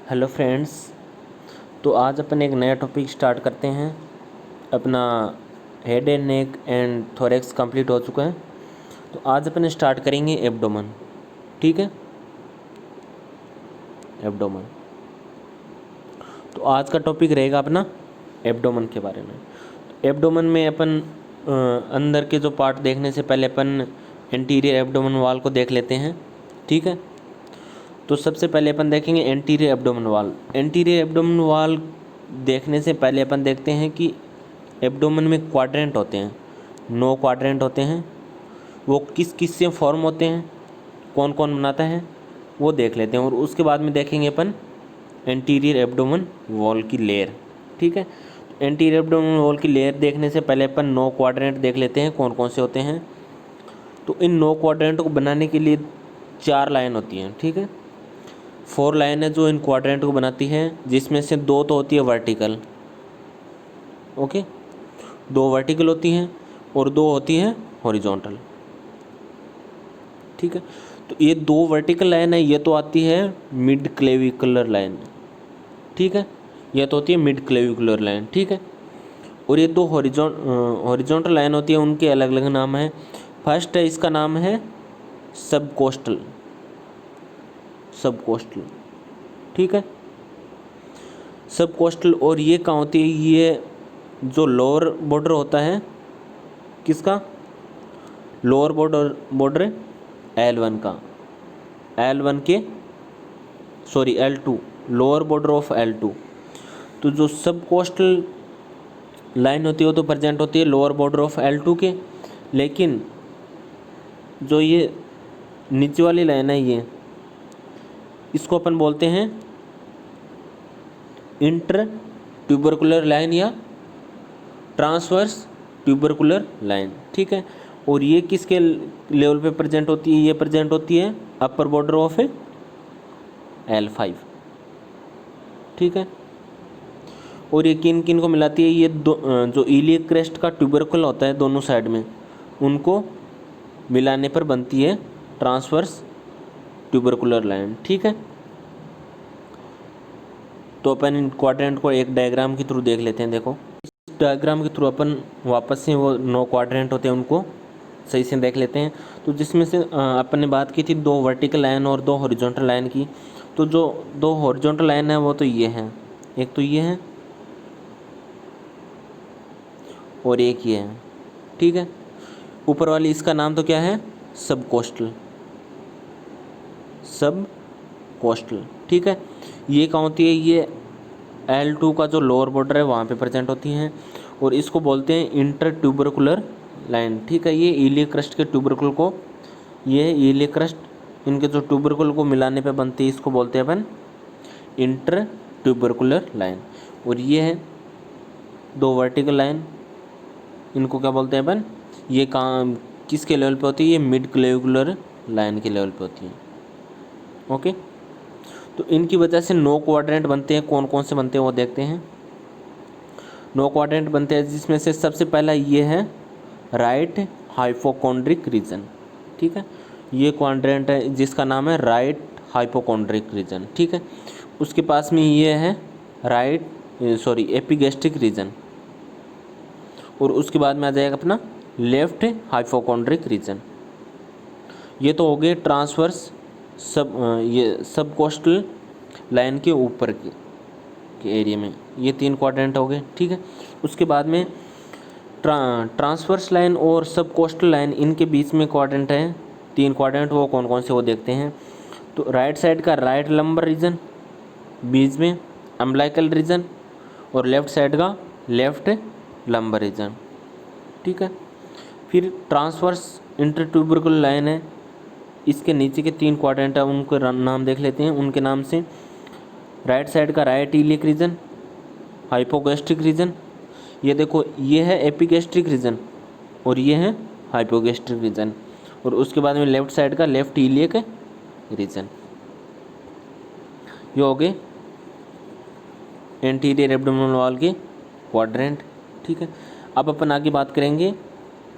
Hello friends. तो आज अपन एक नया टॉपिक स्टार्ट करते हैं। अपना head and neck and thorax complete हो चुका है। तो आज अपन स्टार्ट करेंगे एब्डोमेन। ठीक है, एब्डोमेन। तो आज का टॉपिक रहेगा अपना एब्डोमेन के बारे में। एब्डोमेन में अपन अंदर के जो पार्ट देखने से पहले अपन एंटीरियर एब्डोमेन वॉल को देख लेते हैं। ठीक है, तो सबसे पहले अपन देखेंगे anterior abdomen wall. Anterior abdomen wall देखने से पहले अपन देखते हैं कि एब्डोमेन में क्वाड्रेंट होते हैं, 9 क्वाड्रेंट होते हैं। वो किस किस से फॉर्म होते हैं, कौन कौन बनाता है, वो देख लेते हैं। और उसके बाद में देखेंगे अपन एंटीरियर एब्डोमेन वॉल की लेयर। ठीक है, एंटीरियर एब्डोमेन वॉल की लेयर देखने से पहले अपन 9 क्वाड्रेंट देख लेते हैं कौन कौन से होते हैं। तो इन 9 क्वाड्रेंट को बनाने के लिए 4 लाइन होती हैं। ठीक है, 4 लाइन है जो इन क्वाड्रेंट को बनाती है, जिसमें से 2 तो होती है वर्टिकल। ओके, 2 वर्टिकल होती हैं और 2 होती हैं हॉरिजॉन्टल। ठीक है, तो ये 2 वर्टिकल लाइन है, ये तो आती है मिड क्लेविकुलर लाइन। ठीक है, ये तो होती है मिड क्लेविकुलर लाइन। ठीक है, और ये 2 हॉरिजॉन्टल लाइन होती है, उनके अलग अलग नाम है। फर्स्ट है, इसका नाम है सब कोस्टल। ठीक है, सब कोस्टल। और ये कहाँ होती है, ये जो लोअर बॉर्डर होता है, किसका लोअर बॉर्डर L1 का, L1 के sorry L2, lower border of L2। तो जो सब कोस्टल लाइन होती है वो तो प्रेजेंट होती है लोअर बॉर्डर ऑफ L2 के, लेकिन जो ये नीचे वाली लाइन है, ये इसको अपन बोलते हैं इंटर ट्यूबरकुलर लाइन या ट्रांसवर्स ट्यूबरकुलर लाइन। ठीक है, और ये किसके लेवल पे प्रेजेंट होती है, ये प्रेजेंट होती है अपर बॉर्डर ऑफ L5। ठीक है, और ये किन किन को मिलाती है, ये जो इलियक क्रेस्ट का ट्यूबरकुल होता है दोनों साइड में, उनको मिलाने पर बनती है ट्रांसवर्स ट्यूबरकुलर लाइन। ठीक है, तो अपन इन क्वाड्रेंट को एक डायग्राम के थ्रू देख लेते हैं। देखो, इस डायग्राम के थ्रू अपन वापस से वो 9 क्वाड्रेंट होते हैं उनको सही से देख लेते हैं। तो जिसमें से अपन ने बात की थी 2 वर्टिकल लाइन और 2 हॉरिजॉन्टल लाइन की। तो जो 2 हॉरिजॉन्टल लाइन है वो तो ये हैं, एक तो ये है और एक ये है। ठीक है, ऊपर वाली इसका नाम तो क्या है, सब कोस्टल। ठीक है, ये कहाँ होती है, ये L2 का जो लोअर बॉर्डर है वहाँ पे प्रेजेंट होती हैं, और इसको बोलते हैं इंटर ट्यूबरकुलर लाइन। ठीक है, ये इलियक क्रस्ट के ट्यूबरकुल को, ये इलियक क्रस्ट इनके जो ट्यूबरकुल को मिलाने पे बनती है, इसको बोलते हैं अपन इंटर ट्यूबरकुलर लाइन। और ये है 2 वर्टिकल लाइन, इनको क्या बोलते हैं अपन, ये कहाँ किसके लेवल पे होती है, ये मिड क्लेविकुलर लाइन के लेवल पे होती है। ओके, तो इनकी वजह से 9 क्वाड्रेंट बनते हैं। कौन कौन से बनते हैं वो देखते हैं। 9 क्वाड्रेंट बनते हैं, जिसमें से सबसे पहला ये है राइट हाइपोकॉन्ड्रिक रीजन। ठीक है, ये क्वाड्रेंट है जिसका नाम है राइट हाइपोकॉन्ड्रिक रीजन। ठीक है, उसके पास में ये है एपिगैस्ट्रिक रीजन, और उसके बाद में आ जाएगा अपना लेफ्ट हाइपोकॉन्ड्रिक रीजन। ये तो हो गए ट्रांसवर्स ये सब कोस्टल लाइन के ऊपर के एरिया में, ये 3 क्वाड्रेंट हो गए। ठीक है, उसके बाद में ट्रांसवर्स लाइन और सब कोस्टल लाइन, इनके बीच में क्वाड्रेंट है 3 क्वाड्रेंट, वो कौन कौन से वो देखते हैं। तो राइट साइड का राइट लंबर रीजन, बीच में अम्बलाइकल रीजन, और लेफ्ट साइड का लेफ्ट लंबर रीजन। ठीक है, फिर ट्रांसवर्स इंटरट्यूबरकुलर लाइन है, इसके नीचे के 3 क्वाड्रेंट है, उनको नाम देख लेते हैं उनके नाम से। राइट साइड का right iliac region, hypogastric region, ये देखो ये है एपिगैस्ट्रिक रीजन और ये है हाइपोगैस्ट्रिक रीजन, और उसके बाद में लेफ्ट साइड का लेफ्ट इलियक रीजन। ये हो गए एंटीरियर एब्डोमिनल वॉल के क्वाड्रेंट। ठीक है, अब अपन आगे बात करेंगे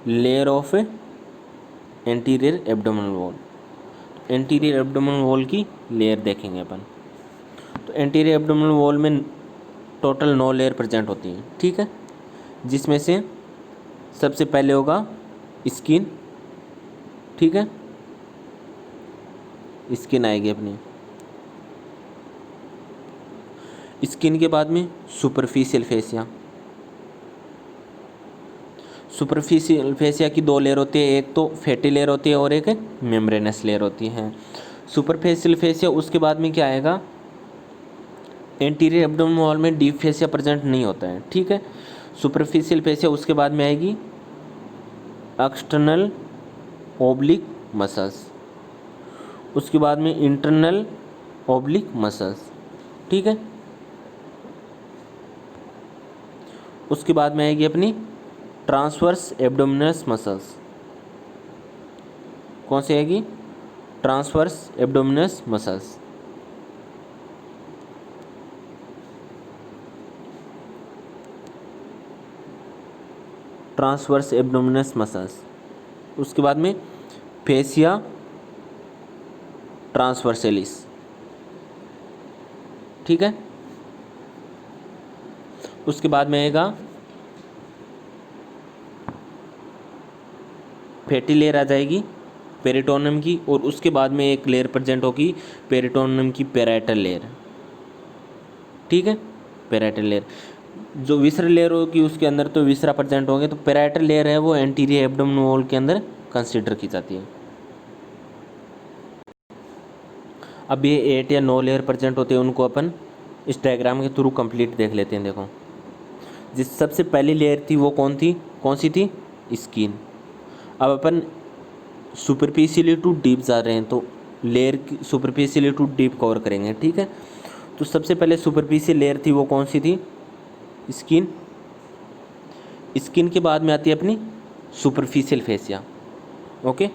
layer of anterior abdominal wall. Anterior abdominal wall की लेयर देखेंगे अपन। तो एंटीरियर एब्डोमिनल वॉल में टोटल 9 लेयर प्रेजेंट होती हैं, ठीक है, जिसमें से सबसे पहले होगा स्किन, ठीक है, स्किन आएगी अपनी। स्किन के बाद में सुपरफिशियल फेसिया। सुपरफिशियल फेसिया की 2 लेयर होती है, एक तो फैटी लेयर होती है और एक मेम्ब्रेनस लेयर होती है। सुपरफिशियल फेसिया, उसके बाद में क्या आएगा, एंटीरियर एब्डोमिनल वॉल में डीप फेसिया प्रेजेंट नहीं होता है, ठीक है। सुपरफिशियल फेसिया, उसके बाद में आएगी एक्सटर्नल ओब्लिक मसल्स, उसके बाद में इंटरनल ओब्लिक मसल्स, ठीक है। उसके बाद में आएगी अपनी ट्रांसवर्स एब्डोमिनस मसल्स। कौन सी आएगी, transverse abdominis muscles. Transverse abdominis muscles. उसके बाद में फेसिया ट्रांसवर्सेलिस, ठीक है। उसके बाद में आएगा फैटी लेयर आ जाएगी पेरिटोनियम की, और उसके बाद में एक लेयर प्रेजेंट होगी पेरिटोनियम की पैराइटल लेयर, ठीक है। पैराइटल लेयर जो विसरल लेयर होगी उसके अंदर तो विसरा प्रेजेंट होंगे, तो पैराइटल लेयर है वो एंटीरियर एब्डोमिनल वॉल के अंदर कंसीडर की जाती है। अब ये 8 या 9 लेयर प्रेजेंट होते हैं, उनको अपन इस डायग्राम के थ्रू कंप्लीट देख लेते हैं। देखो, जिस सबसे पहली लेयर थी वो कौन सी थी, स्किन। अब अपन सुपरफिशियली टू डीप जा रहे हैं, तो लेयर की सुपरफिशियली टू डीप कवर करेंगे, ठीक है। तो सबसे पहले सुपरफिशियल लेयर थी वो कौन सी थी, स्किन। स्किन के बाद में आती है अपनी सुपरफिशियल फेसिया, ओके।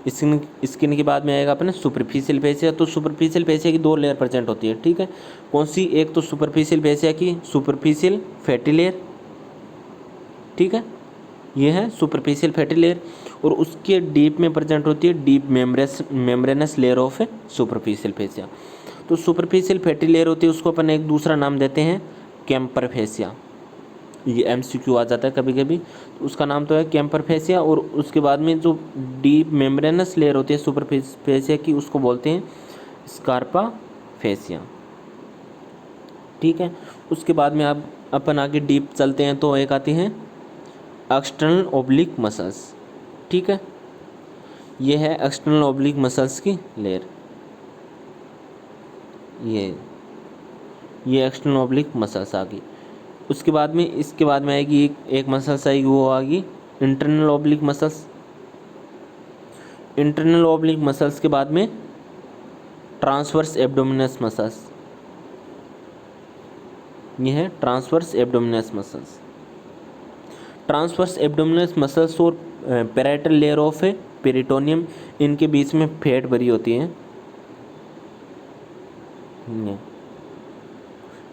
स्किन के बाद में आएगा अपने सुपरफिशियल फेसिया। तो सुपरफिशियल फेसिया की 2 लेयर प्रेजेंट होती है, ठीक है। कौन सी, एक तो सुपरफिशियल फेसिया की सुपरफिशियल फैटी लेयर, ठीक है, ये है सुपरफिशियल फैटी लेयर, और उसके डीप में प्रेजेंट होती है deep membranes layer of superficial fascia. तो सुपरफिशियल फैटी लेयर होती है, उसको अपन एक दूसरा नाम देते हैं कैम्पर फेसिया। ये MCQ आ जाता है कभी कभी, तो उसका नाम तो है कैम्पर फेसिया। और उसके बाद में जो डीप मेम्ब्रेनस लेयर होती है सुपरफिशियल फेसिया की, उसको बोलते हैं स्कार्पा फेसिया, ठीक है। उसके बाद में आप अपन आगे डीप चलते हैं, तो एक आती हैं एक्सटर्नल ओब्लिक मसल्स, ठीक है। ये है एक्सटर्नल ओब्लिक मसल्स की लेयर, ये एक्सटर्नल ओब्लिक मसल्स आ गई। उसके बाद में, इसके बाद में आएगी एक मसल्स आएगी, वो आएगी internal oblique muscles. Internal oblique muscles के बाद में ट्रांसवर्स एब्डोमिनस मसल्स, ये है transverse abdominis muscles. Transverse abdominis muscles और पैराइटल लेयर ऑफ पेरिटोनियम, इनके बीच में फैट भरी होती है,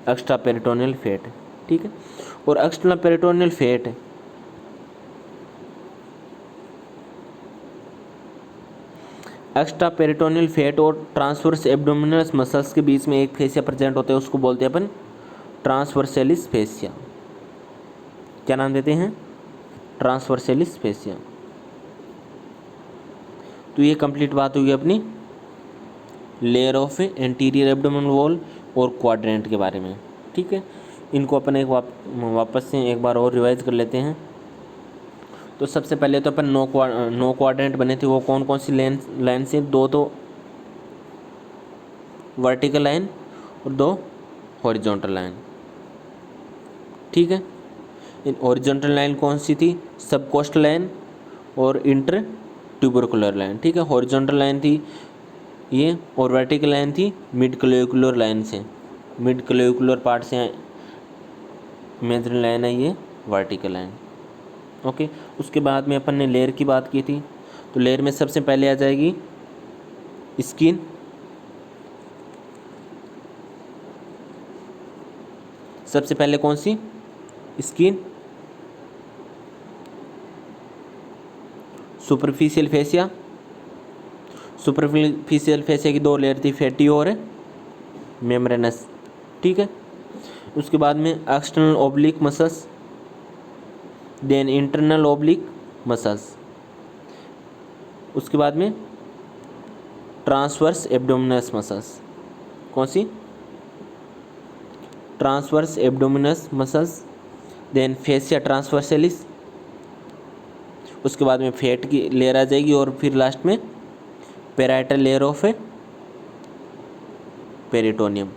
एक्स्ट्रा पेरिटोनियल फैट, ठीक है। और external peritoneal fat extra peritoneal fat और ट्रांसवर्स एब्डोमिनस मसल्स के बीच में एक फेसिया प्रेजेंट होता है, उसको बोलते हैं अपन ट्रांसवर्सेलिस फेसिया। क्या नाम देते हैं, ट्रांसवर्सेलिस फेसिया। तो ये कंप्लीट बात हुई अपनी layer of anterior abdominal wall और क्वाड्रेंट के बारे में, ठीक है। इनको अपन एक वापस से एक बार और रिवाइज कर लेते हैं। तो सबसे पहले तो अपन 9 क्वाड्रेंट बने थे, वो कौन कौन सी लाइन से, 2 तो वर्टिकल लाइन और 2 हॉरिजॉन्टल लाइन, ठीक है। इन हॉरिजॉन्टल लाइन कौन सी थी, सब कोस्टल लाइन और इंटर ट्यूबरकुलर लाइन, ठीक है। हॉरिजॉन्टल लाइन थी ये, और वर्टिकल लाइन थी मिड क्लेविकुलर लाइन से, मिड क्लेविकुलर पार्ट से मेजर लाइन है ये वर्टिकल लाइन, ओके। उसके बाद में अपन ने लेयर की बात की थी, तो लेयर में सबसे पहले आ जाएगी स्किन, सबसे पहले कौन सी, skin. Superficial fascia, superficial fascia की 2 लेयर थी, फैटी और मेम्ब्रेनस, ठीक है। उसके बाद में external oblique muscles, then internal oblique muscles, उसके बाद में ट्रांसवर्स एब्डोमिनस मसल्स। कौन सी? Transverse abdominis muscles, then fascia transversalis, उसके बाद में फैट की लेयर आ जाएगी और फिर लास्ट में पेराइटल लेयर ऑफ पेरिटोनियम।